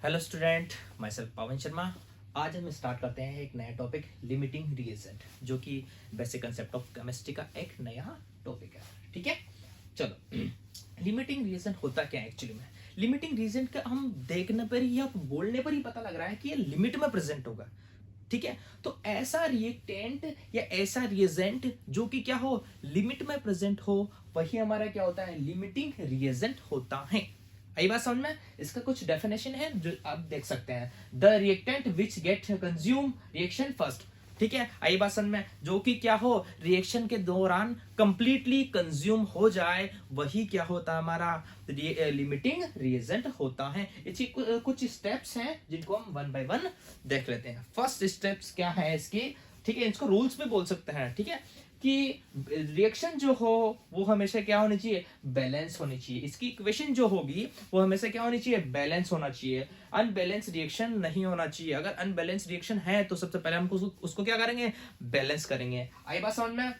Hello student, my self Pawan Sharma. आज हम start करते हैं एक नया टॉपिक, लिमिटिंग रिएजेंट, जो कि बेसिक कंसेप्ट ऑफ केमिस्ट्री का एक नया टॉपिक है। ठीक है, चलो लिमिटिंग रिएजेंट होता क्या है एक्चुअली में। लिमिटिंग रिएजेंट का हम देखने पर ही या बोलने पर ही पता लग रहा है कि ये लिमिट में प्रेजेंट होगा। ठीक है, तो ऐसा रिएक्टेंट या ऐसा रिएजेंट जो कि क्या हो, लिमिट में प्रेजेंट हो, वही हमारा क्या होता है, लिमिटिंग रिएजेंट होता है। आई बात समझ में। इसका कुछ डेफिनेशन है जो आप देख सकते हैं, the reactant which get consume reaction first. ठीक है, आई बात समझ में, जो कि क्या हो, रिएक्शन के दौरान कंप्लीटली कंज्यूम हो जाए, वही क्या होता है, हमारा लिमिटिंग रिएजेंट होता है। इसकी कुछ स्टेप्स हैं जिनको हम वन बाय वन देख लेते हैं। फर्स्ट स्टेप्स क्या है इसकी, ठीक है, इसको रूल्स भी बोल सकते हैं। ठीक है, कि रिएक्शन जो हो वो हमेशा क्या होनी चाहिए, बैलेंस होनी चाहिए। इसकी इक्वेशन जो होगी वो हमेशा क्या होनी चाहिए, बैलेंस होना चाहिए। अनबैलेंस रिएक्शन नहीं होना चाहिए। अगर अनबैलेंस रिएक्शन है तो सबसे पहले हम उसको क्या करेंगे, बैलेंस करेंगे। आई बात समझ में।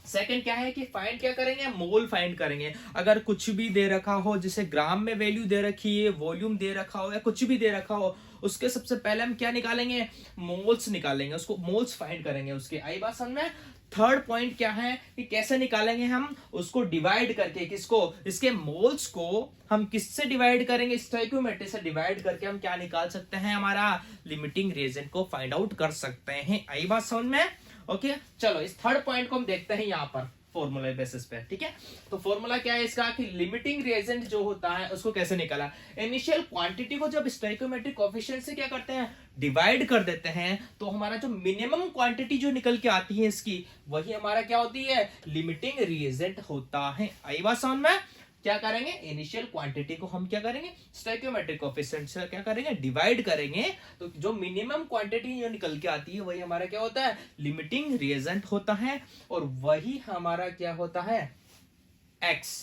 सेकंड क्या है कि फाइंड क्या करेंगे, मोल फाइंड करेंगे। अगर कुछ भी दे रखा हो, जैसे ग्राम में वैल्यू दे रखी है, वॉल्यूम दे रखा हो या कुछ भी दे रखा हो, उसके सबसे पहले हम क्या निकालेंगे, मोल्स निकालेंगे, उसको मोल्स फाइंड करेंगे उसके। आई बात समझ में। थर्ड पॉइंट क्या है कि कैसे निकालेंगे हम उसको, डिवाइड करके। किसको, इसके मोल्स को हम किससे डिवाइड करेंगे, स्टोइकियोमेट्री से डिवाइड करके हम क्या निकाल सकते हैं, हमारा लिमिटिंग रिएजेंट को फाइंड आउट कर सकते हैं। आई बात समझ में। ओके, चलो इस थर्ड पॉइंट को हम देखते हैं यहाँ पर फॉर्मूला बेसिस पे। ठीक है, तो फॉर्मूला क्या है इसका कि लिमिटिंग रिएजेंट जो होता है उसको कैसे निकाला, इनिशियल क्वांटिटी को जब स्टोइकियोमेट्रिक कोएफिशिएंट से क्या करते हैं, डिवाइड कर देते हैं, तो हमारा जो मिनिमम क्वांटिटी जो निकल के आती है इसकी, वही हमारा क्या होती है, लिमिटिंग रिएजेंट होता है। आई बात समझ में। क्या करेंगे, इनिशियल क्वांटिटी को हम क्या करेंगे, स्टोइकियोमेट्रिक कोएफिशिएंट से क्या करेंगे, डिवाइड करेंगे, तो जो मिनिमम क्वांटिटी जो निकल के आती है वही हमारा क्या होता है, लिमिटिंग रिएजेंट होता है। और वही हमारा क्या होता है, एक्स।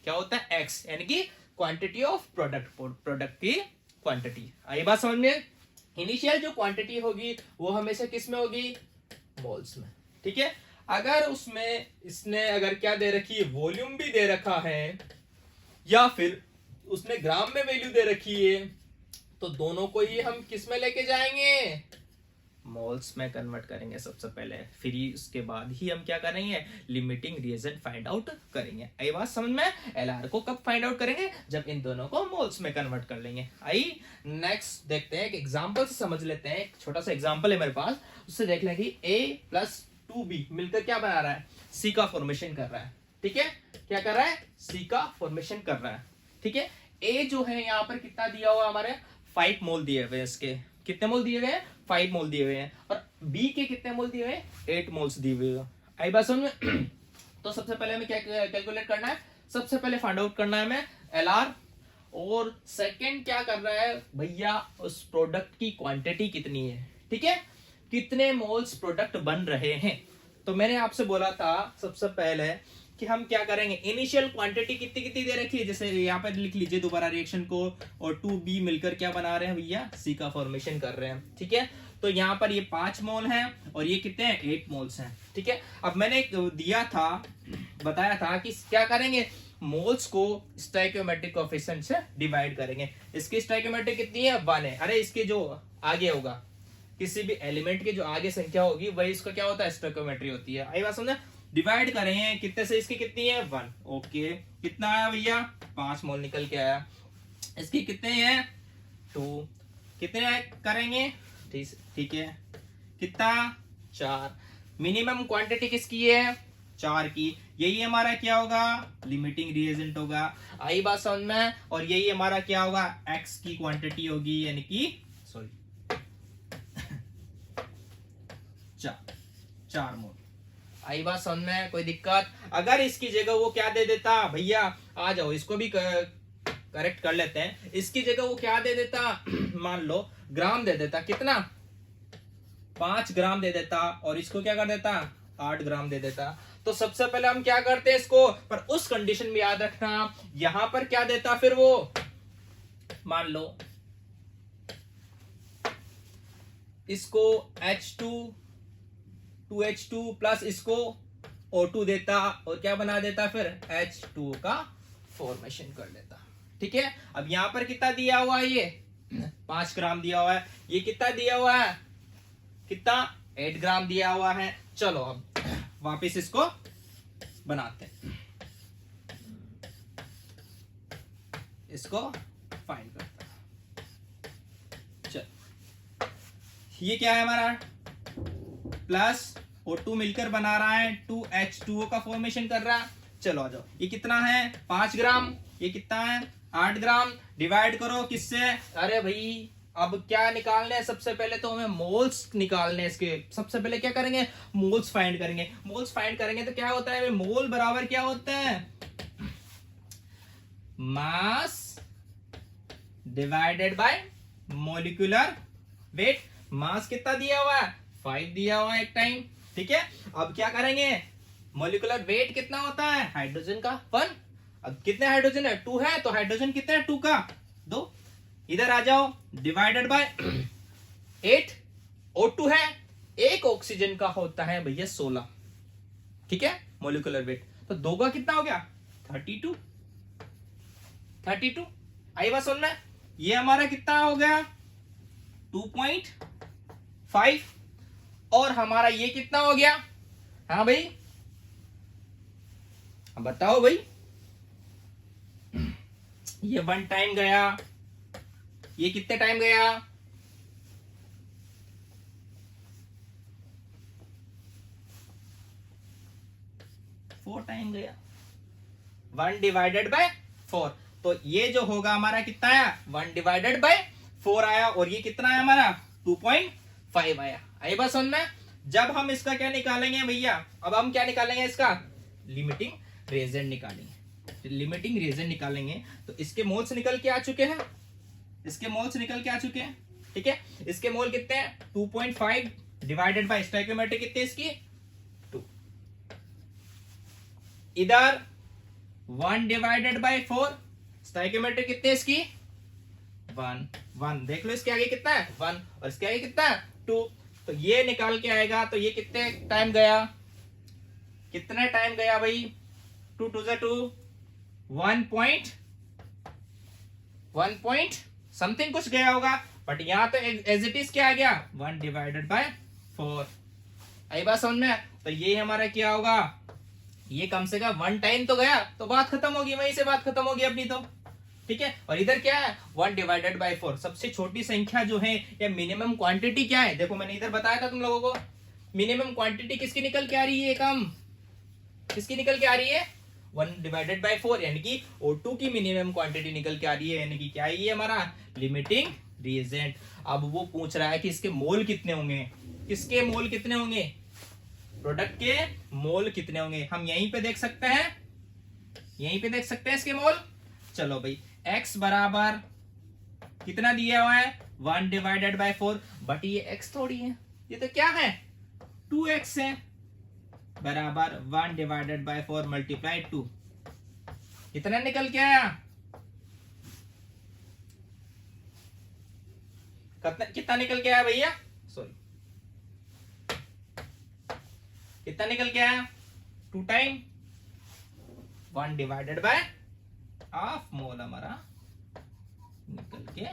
क्या होता है, एक्स, यानी कि क्वांटिटी ऑफ प्रोडक्ट की क्वांटिटी। आई बात समझ में। इनिशियल जो क्वांटिटी होगी वो हमेशा किस में होगी, मोल्स में। ठीक है, अगर उसमें इसने अगर क्या दे रखी है, वॉल्यूम भी दे रखा है, या फिर उसने ग्राम में वैल्यू दे रखी है, तो दोनों को ही हम किस में लेके जाएंगे, मोल्स में कन्वर्ट करेंगे सबसे पहले। फिर उसके बाद ही हम क्या करेंगे, लिमिटिंग रिएजेंट फाइंड आउट करेंगे। आई बात समझ में। एलआर को कब फाइंड आउट करेंगे, जब इन दोनों को मोल्स में कन्वर्ट कर लेंगे। आई नेक्स्ट देखते हैं, एक एग्जांपल से समझ लेते हैं। एक छोटा सा एग्जांपल है मेरे पास, उससे देख लें कि a प्लस 2b मिलकर क्या बना रहा है, सी का फॉर्मेशन कर रहा है। ठीक है, क्या कर रहा है, सी का फॉर्मेशन कर रहा है। ठीक है, ए जो है यहाँ पर कितना दिया हुआ, हमारे 5 मोल दिए हुए, इसके कितने मोल दिए हुए हैं, 5 मोल दिए हुए हैं। और बी के कितने मोल दिए हुए हैं, 8 मोल्स दिए हुए हैं। आई बात समझ में। तो सबसे पहले हमें क्या कैलकुलेट करना है, सबसे पहले फाइंड आउट करना है हमें एलआर। और सेकंड क्या कर रहा है भैया, उस प्रोडक्ट की क्वांटिटी कितनी है। ठीक है, कितने मोल्स प्रोडक्ट बन रहे हैं। तो मैंने आपसे बोला था सबसे पहले कि हम क्या करेंगे, इनिशियल क्वांटिटी कितनी कितनी दे रखी है, जैसे यहाँ पर लिख लीजिए दोबारा रिएक्शन को, और 2b मिलकर क्या बना रहे हैं भैया, सी का फॉर्मेशन कर रहे हैं। ठीक है, तो यहाँ पर ये 5 मोल हैं और ये कितने हैं, 8 मोल्स हैं। ठीक है, अब मैंने दिया था, बताया था कि क्या करेंगे, मोल्स को स्टोइकियोमेट्रिक कोएफिशिएंट से डिवाइड करेंगे। इसकी स्टोइकियोमेट्रिक कितनी है, 1 है। अरे इसके जो आगे होगा, किसी भी एलिमेंट के जो आगे संख्या होगी वही इसका क्या होता है, स्टोइकियोमेट्री होती है। आई बात समझे। डिवाइड करेंगे कितने से, इसकी कितनी है, 1। ओके, कितना आया भैया, 5 मोल निकल के आया। इसकी कितने हैं, 2। कितने करेंगे, ठीक है, कितना, 4। मिनिमम क्वांटिटी किसकी है, 4 की। यही हमारा क्या होगा, लिमिटिंग रिएजेंट होगा। आई बात समझ में। और यही हमारा क्या होगा, एक्स की क्वांटिटी होगी, यानी कि सॉरी 4 मोल। आई बात समझ में, कोई दिक्कत। अगर इसकी जगह वो क्या दे देता भैया, आ जाओ इसको भी करेक्ट कर लेते हैं। इसकी जगह वो क्या दे देता, मान लो ग्राम दे देता, कितना, 5 ग्राम दे देता, और इसको क्या कर देता, 8 ग्राम दे देता, तो सबसे पहले हम क्या करते हैं इसको, पर उस कंडीशन में याद रखना, यहां पर क्या देता, फिर वो मान लो इसको H2 प्लस इसको O2 देता, और क्या बना देता, फिर H2 का फॉर्मेशन कर देता। ठीक है, अब यहां पर कितना दिया हुआ है, ये 5 ग्राम दिया हुआ है। ये कितना दिया हुआ है, कितना 8 ग्राम दिया हुआ है। चलो अब वापस इसको बनाते हैं, इसको फाइंड करते हैं। चल ये क्या है हमारा, प्लस O2 मिलकर बना रहा है 2H2O का फॉर्मेशन कर रहा है। चलो आ जाओ, ये कितना है 5 ग्राम, ये कितना है 8 ग्राम। डिवाइड करो किससे, अरे भाई अब क्या निकालने है, सबसे पहले तो हमें मोल्स निकालने हैं इसके। सबसे पहले क्या करेंगे, मोल्स फाइंड करेंगे। मोल्स फाइंड करेंगे तो क्या होता है, मोल बराबर क्या होता है, mass divided by molecular weight. Mass कितना दिया हुआ है, 5 दिया हुआ है एक टाइम, ठीक है। अब क्या करेंगे, मॉलिक्यूलर वेट कितना होता है हाइड्रोजन का 1। अब कितने हाइड्रोजन है, 2 है, तो हाइड्रोजन कितने है 2 का 2। इधर आ जाओ, डिवाइडेड बाय 8, O2 है, एक ऑक्सीजन का होता है भैया 16, ठीक है मॉलिक्यूलर वेट। तो 2 का कितना हो गया 32। आई बात सुनना, ये हमारा कितना हो गया 2.5, और हमारा ये कितना हो गया, हाँ भाई बताओ भाई, ये 1 टाइम गया, ये कितने टाइम गया, 4 टाइम गया, 1 डिवाइडेड बाय 4। तो ये जो होगा हमारा कितना आया, 1 डिवाइडेड बाय 4 आया, और ये कितना है हमारा 2.5 आया। आई बात समझ में। जब हम इसका क्या निकालेंगे भैया, अब हम क्या निकालेंगे, इसका लिमिटिंग रिएजेंट निकालेंगे। लिमिटिंग रिएजेंट निकालेंगे तो इसके मोल्स निकल के आ चुके हैं, इसके मोल्स निकल के आ चुके हैं, ठीक है। इसके मोल कितने हैं 2.5 डिवाइडेड बाय स्टोइकियोमेट्रिक कितने इसकी 2। इधर 1 डिवाइडेड बाय 4, स्टोइकियोमेट्रिक कितने इसकी 1 देख लो, इसके आगे कितना है 1, और इसके आगे कितना है 2। तो ये निकाल के आएगा, तो ये कितने टाइम गया, कितने टाइम गया भाई, 2 2 2 1 समथिंग कुछ गया होगा, बट यहां तो एज इट इज क्या आ गया 1 डिवाइडेड बाय 4। आई बात समझ में। तो ये हमारा क्या होगा, ये कम से कम 1 टाइम तो गया, तो बात खत्म होगी, वहीं से बात खत्म होगी अपनी तो, ठीक है। और इधर क्या है 1 डिवाइडेड बाय 4, सबसे छोटी संख्या जो है, या मिनिमम क्वांटिटी क्या है, देखो मैंने इधर बताया था तुम लोगों को, मिनिमम क्वांटिटी किसकी निकल के आ रही है, कम किसकी निकल के आ रही है 1 डिवाइडेड बाय 4, यानी कि O2 की मिनिमम क्वांटिटी निकल के आ रही है, यानी कि क्या है ये हमारा लिमिटिंग रिएजेंट। अब वो पूछ रहा है कि इसके मोल कितने होंगे, किसके मोल कितने होंगे, प्रोडक्ट के मोल कितने होंगे। हम यहीं पे देख सकते हैं, यहीं पे देख सकते हैं इसके मोल। चलो भाई x बराबर कितना दिया हुआ है 1 डिवाइडेड बाय 4, बट ये x थोड़ी है, ये तो क्या है 2x है, बराबर 1 डिवाइडेड बाय 4 मल्टीप्लाई 2, कितना निकल के आया, कितना निकल के आया भैया, सॉरी कितना निकल के आया 2 time 1 divided by half mole हमारा निकल के